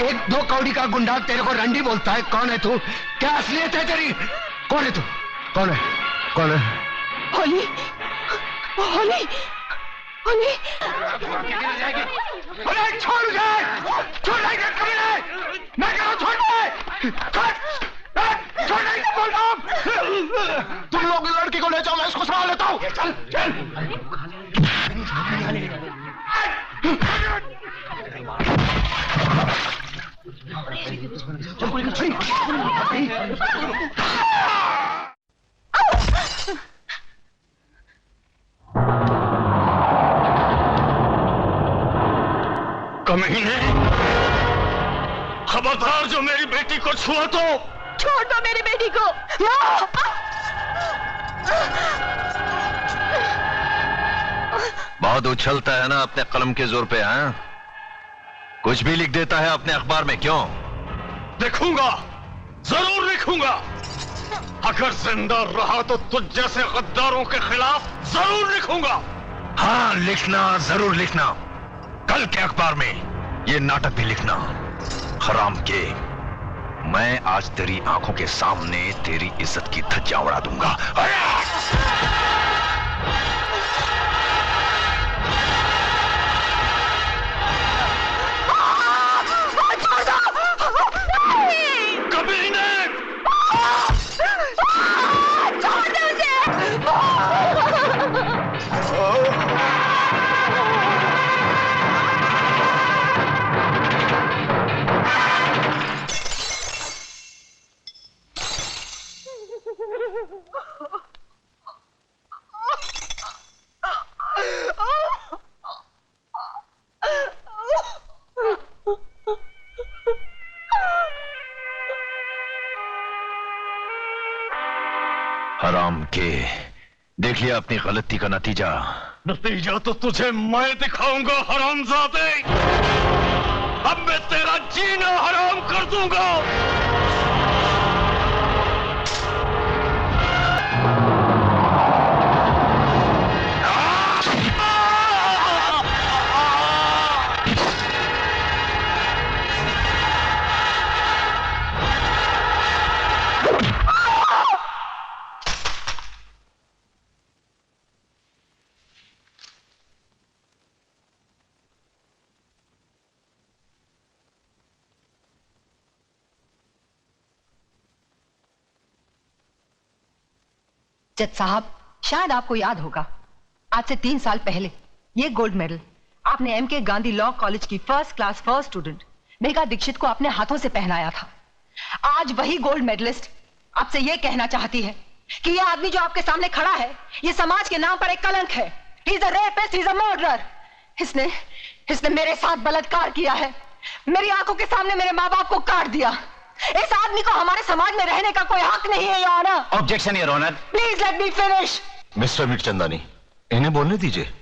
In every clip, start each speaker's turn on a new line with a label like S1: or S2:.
S1: एक दो कौड़ी का गुंडा तेरे को रंडी बोलता है। कौन है तू? क्या असलियत है तेरी? कौन है तू? कौन है? कौन है?
S2: होली, होली, होली।
S1: अरे छोड़ दे, छोड़ दे कभी नहीं। मैं कह रहा हूँ छोड़ दे, छोड़ दे बोल रहा हूँ। तुम लोग लड़की को ले जाओ, मैं इसको संभाल लेता हूँ। चल चल। कमीने, खबरदार जो मेरी बेटी को छुआ तो
S2: छोड़ दो मेरी बेटी को।
S3: बहुत उछलता है ना अपने कलम के जोर पे, हाँ? कुछ भी लिख देता है अपने अखबार में, क्यों?
S1: लिखूंगा, जरूर लिखूंगा। अगर जिंदा रहा तो तुझ जैसे गद्दारों के खिलाफ जरूर लिखूंगा।
S3: हाँ, लिखना, जरूर लिखना। कल के अखबार में ये नाटक भी लिखना। हराम के, मैं आज तेरी आंखों के सामने तेरी इज्जत की धज्जियां उड़ा दूंगा।
S1: कभी नहीं।
S2: छोड़ दो उसे।
S3: हराम के, देख लिया अपनी गलती का नतीजा।
S1: नतीजा तो तुझे मैं दिखाऊंगा हरामजादे। अब मैं तेरा जीना हराम कर दूंगा।
S2: जज साहब, शायद आपको याद होगा, आज से 3 साल पहले ये गोल्ड मेडल आपने एमके गांधी लॉ कॉलेज की first class first student Megha Dikshit को अपने हाथों से पहनाया था। आज वही गोल्ड मेडलिस्ट आपसे ये कहना चाहती है कि ये आदमी जो आपके सामने खड़ा है, ये समाज के नाम पर एक कलंक है। He is a rapist, he is a murderer. इसने मेरे साथ बलात्कार किया है, मेरी आंखों के सामने मेरे माँ बाप को काट दिया। इस आदमी को हमारे समाज में रहने का कोई हक नहीं है, your honour.
S3: Objection, your honour.
S2: Please let me finish.
S3: Mister Mirchandani, इन्हें बोलने दीजिए।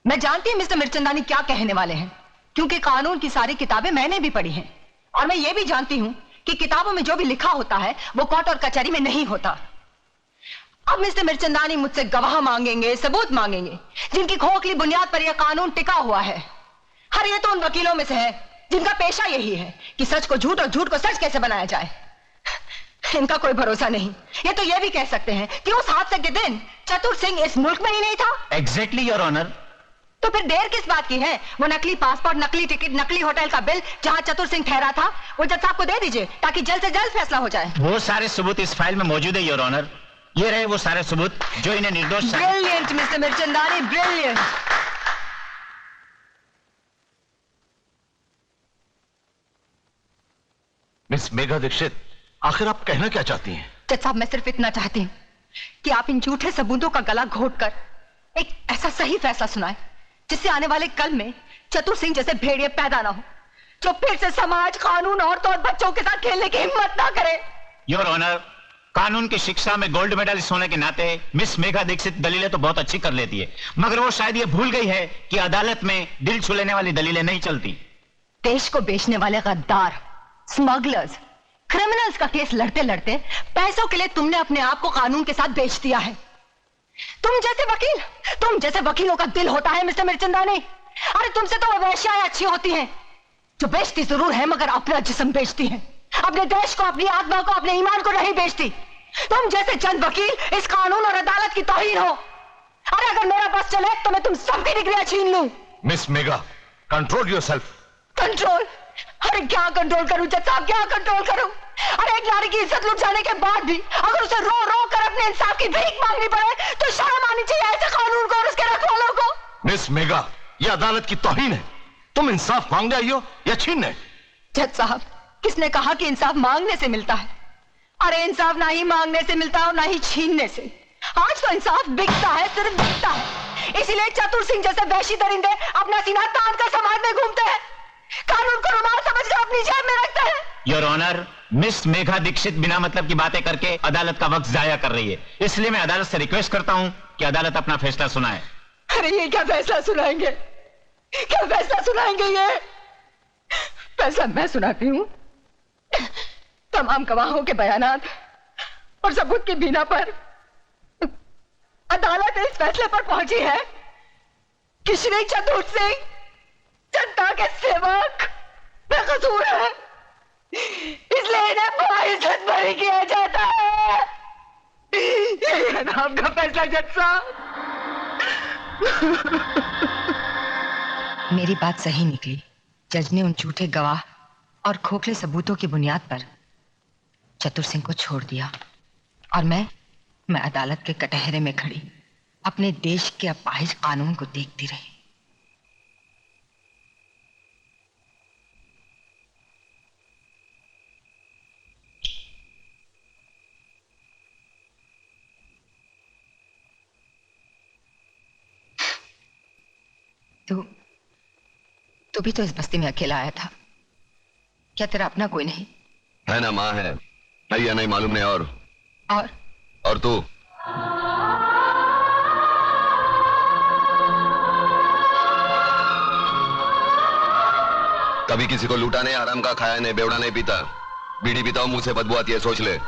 S2: मैं जानती हूं मिस्टर मिर्चंदानी क्या कहने वाले हैं, क्योंकि कानून की सारी किताबें मैंने भी पढ़ी हैं, और मैं ये भी जानती हूं कि किताबों में जो भी लिखा होता है वो कोर्ट और कचहरी में नहीं होता। अब मिस्टर मिर्चंदानी मुझसे गवाह मांगेंगे, सबूत मांगेंगे, जिनकी खोखली बुनियाद पर यह कानून टिका हुआ है। हर ये तो उन वकीलों में से है जिनका पेशा यही है कि सच को झूठ और झूठ को सच कैसे बनाया जाए। इनका कोई भरोसा नहीं। ये तो ये भी कह सकते हैं कि उस हादसे के दिन चतुर सिंह इस मुल्क में ही नहीं था।
S3: Exactly, your honour.
S2: तो फिर देर किस बात की है? वो नकली पासपोर्ट, नकली टिकट, नकली होटल का बिल जहां चतुर सिंह ठहरा था, वो जज साहब को दे दीजिए ताकि जल्द से जल्द फैसला हो जाए।
S4: वो सारे सबूत इस फाइल में मौजूद है, योर ऑनर। ये रहे वो सारे सबूत जो इन्हें निर्दोष।
S2: Brilliant mister Mirchandani, brilliant.
S3: Miss Megha Dikshit, आखिर आप कहना क्या चाहती हैं?
S2: जज साहब, मैं सिर्फ इतना चाहती हूँ कि आप इन झूठे सबूतों का गला घोटकर एक ऐसा सही फैसला सुनाएं जिससे आने वाले कल में चतुर सिंह जैसे भेड़िए पैदा ना हो, जो फिर से समाज, कानून, औरतों और बच्चों के साथ खेलने की हिम्मत ना करे।
S4: योर ऑनर, कानून की शिक्षा में गोल्ड मेडलिस्ट होने के नाते मिस मेघा दीक्षित दलीलें तो बहुत अच्छी कर लेती है, मगर वो शायद ये भूल गई है कि अदालत में दिल छू लेने वाली दलीलें नहीं चलती।
S2: देश को बेचने वाले गद्दार, स्मगलर्स, क्रिमिनल्स का केस लड़ते लड़ते पैसों के लिए तुमने अपने आप को कानून के साथ बेच दिया है। तुम जैसे वकीलों का दिल होता है मिस्टर मिर्चंदानी। अरे तुमसे तो वो वेश्याएं अच्छी होती हैं। जो बेचती जरूर है मगर अपना जिस्म बेचती है, अपने देश को, अपनी आत्मा को, अपने ईमान को नहीं बेचती। तुम जैसे चंद वकील इस कानून और अदालत की तौहीन हो। अरे अगर मेरा बस चले तो मैं तुम सबकी डिग्रियां छीन लूं।
S3: Miss Megha, control yourself.
S2: Control? अरे क्या कंट्रोल करूं जज साहब, क्या कंट्रोल करूं? अरे एक नारी की इज्जत लुट जाने के बाद भी अगर उसे रो रो कर अपने इंसाफ की भीख मांगनी पड़े तो शर्म आनी चाहिए ऐसे कानून को और उसके रखवालों को।
S3: मिस मेघा, यह अदालत की तौहीन है। तुम इंसाफ मांगने आई हो या छीनने?
S2: जज साहब, किसने कहा कि इंसाफ मांगने से मिलता है? अरे इंसाफ ना ही मांगने से मिलता है और ना ही छीनने से। आज तो इंसाफ बिकता है, सिर्फ बिकता है। इसीलिए चतुर सिंह जैसे वैशी दरिंदे अपना सीना तान कर समाज में घूमते हैं, कानून को रुमाल समझकर अपनी जेब में रखते हैं।
S4: Your honour, miss Megha Dikshit बिना मतलब की बातें करके अदालत का वक्त जाया कर रही है, इसलिए मैं अदालत से रिक्वेस्ट करता हूं कि अदालत अपना फैसला सुनाए।
S2: अरे ये क्या फैसला सुनाएंगे? क्या फैसला सुनाएंगे? ये फैसला मैं सुनाती हूँ। तमाम गवाहों के बयानात और सबूत की बिना पर अदालत इस फैसले पर पहुंची है कि श्री चतुर सिंह जनता के सेवक बेकसूर है, इसलिए इन्हें बड़ा इज्जत भरी किया जाता है। यही है ना आपका फैसला जज साहब? मेरी बात सही निकली। जज ने उन झूठे गवाह और खोखले सबूतों की बुनियाद पर चतुर सिंह को छोड़ दिया और मैं अदालत के कटहरे में खड़ी अपने देश के अपाहिज कानून को देखती रही। तू भी तो इस बस्ती में अकेला आया था, क्या तेरा अपना कोई नहीं?
S5: है ना, माँ है या नहीं मालूम नहीं। और तू? कभी किसी को लूटा नहीं, हराम का खाया नहीं, बेवड़ा नहीं पीता, बीड़ी पीता हूं, मुंह से बदबू आती है, सोच ले।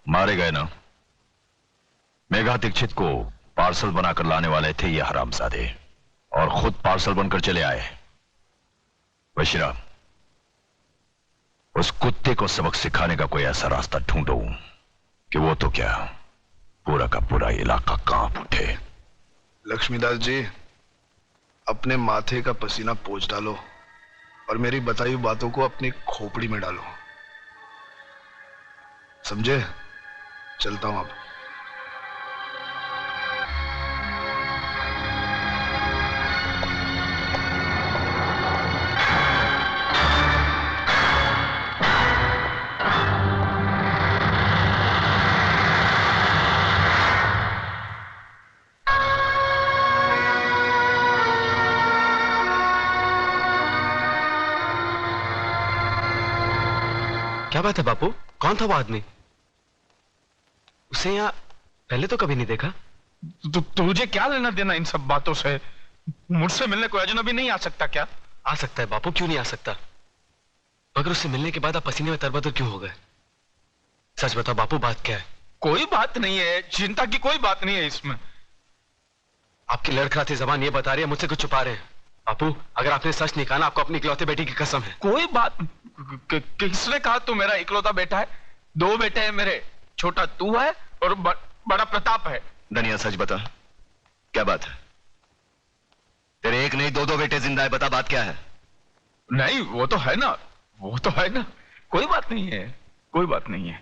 S3: मारे गए ना? मेघा दीक्षित को पार्सल बनाकर लाने वाले थे ये हरामजादे और खुद पार्सल बनकर चले आए। बशीरा, उस कुत्ते को सबक सिखाने का कोई ऐसा रास्ता ढूंढो कि वो तो क्या पूरा का पूरा इलाका कांप उठे।
S1: लक्ष्मीदास जी, अपने माथे का पसीना पोंछ डालो और मेरी बताई हुई बातों को अपनी खोपड़ी में डालो, समझे? चलता हूं अब।
S6: क्या बात है बापू, कौन था वो आदमी? उसे यहाँ पहले तो कभी नहीं देखा।
S1: तुझे क्या लेना देना इन सब बातों से? मुझसे मिलने कोई अजनबी नहीं आ सकता क्या?
S6: आ सकता है बापू, क्यों नहीं आ सकता? मगर उससे मिलने के बाद आप पसीने में तरबतर क्यों हो गए? सच बताओ बापू, बात क्या है?
S1: कोई बात नहीं है, चिंता की कोई बात नहीं है इसमें।
S6: आपकी लड़खड़ाती जबान ये बता रही है मुझसे कुछ छुपा रहे हैं। बापू, अगर आपने सच नहीं कहा ना, आपको अपनी इकलौते बेटी की कसम है।
S1: कोई बात किसने कहा तू मेरा इकलौता बेटा है? दो बेटे हैं मेरे, छोटा तू है और बड़ा प्रताप है।
S5: धनिया, सच बता, क्या बात है? तेरे एक नहीं दो बेटे जिंदा है, बता बात क्या है?
S1: नहीं, वो तो है ना, वो तो है ना, कोई बात नहीं है, कोई बात नहीं है।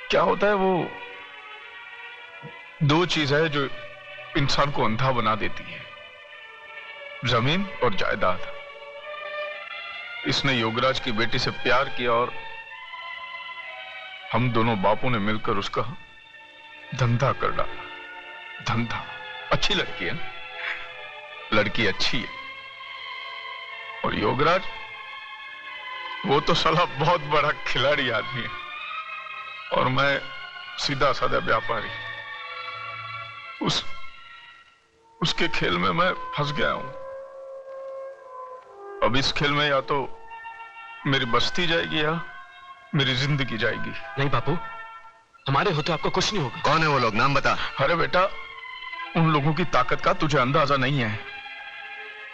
S1: क्या होता है, वो दो चीज है जो इंसान को अंधा बना देती है, जमीन और जायदाद। इसने योगराज की बेटी से प्यार किया और हम दोनों बापों ने मिलकर उसका धंधा कर डाला। धंधा। अच्छी लड़की है ना? लड़की अच्छी है। और योगराज, वो तो साला बहुत बड़ा खिलाड़ी आदमी है और मैं सीधा साधा व्यापारी। उसके खेल में मैं फंस गया हूं। अब इस खेल में या तो मेरी बस्ती जाएगी या मेरी जिंदगी जाएगी।
S6: नहीं बापू, हमारे होते आपको कुछ नहीं होगा।
S5: कौन है वो लोग, नाम बता।
S1: अरे बेटा, उन लोगों की ताकत का तुझे अंदाजा नहीं है।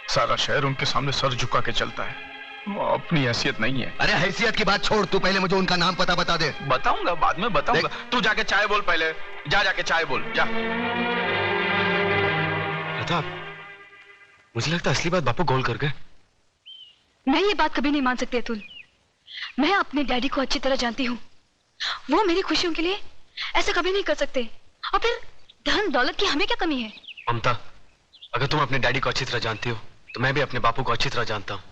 S1: सारा शहर उनके सामने सर झुका के चलता है। वो अपनी हैसियत नहीं है।
S5: अरे हैसियत की बात छोड़, तू पहले मुझे उनका नाम पता बता दे।
S1: बताऊंगा, बाद में बताऊंगा। तू जाके चाय बोल पहले। जाके चाय बोल, जा।
S6: प्रताप, मुझे लगता है असली बात बापू गोल कर गए।
S7: मैं ये बात कभी नहीं मान सकती अतुल। मैं अपने डैडी को अच्छी तरह जानती हूँ। वो मेरी खुशियों के लिए ऐसा कभी नहीं कर सकते। और फिर धन दौलत की हमें क्या कमी है?
S6: ममता, अगर तुम अपने डैडी को अच्छी तरह जानती हो तो मैं भी अपने बापू को अच्छी तरह जानता हूँ।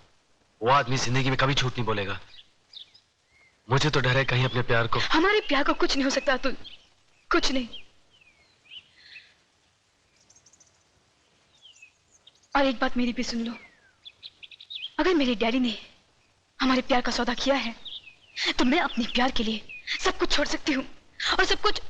S6: वो आदमी जिंदगी में कभी झूठ नहीं बोलेगा। मुझे तो डर है कहीं अपने प्यार को।
S7: हमारे प्यार को कुछ नहीं हो सकता अतुल, कुछ नहीं। और एक बात मेरी भी सुन लो, अगर मेरे डैडी ने हमारे प्यार का सौदा किया है तो मैं अपने प्यार के लिए सब कुछ छोड़ सकती हूँ। और सब कुछ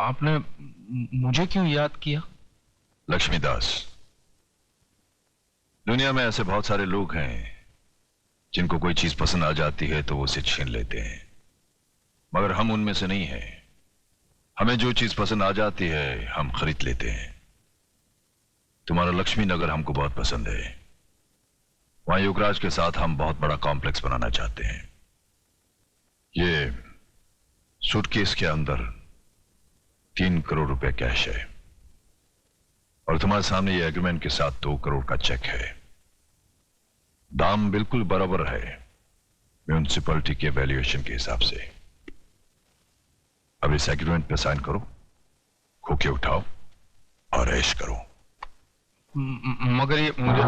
S1: आपने मुझे क्यों याद किया?
S3: लक्ष्मीदास, दुनिया में ऐसे बहुत सारे लोग हैं जिनको कोई चीज पसंद आ जाती है तो वो उसे छीन लेते हैं, मगर हम उनमें से नहीं हैं। हमें जो चीज पसंद आ जाती है हम खरीद लेते हैं। तुम्हारा लक्ष्मी नगर हमको बहुत पसंद है। वहां युगराज के साथ हम बहुत बड़ा कॉम्प्लेक्स बनाना चाहते हैं। ये सूटकेस के अंदर 3 करोड़ रुपए कैश है और तुम्हारे सामने ये एग्रीमेंट के साथ 2 करोड़ का चेक है। दाम बिल्कुल बराबर है म्यूनिसिपैलिटी के वैल्यूएशन के हिसाब से। अब इस एग्रीमेंट पे साइन करो, खोके उठाओ और ऐश करो।
S1: मगर ये मुझे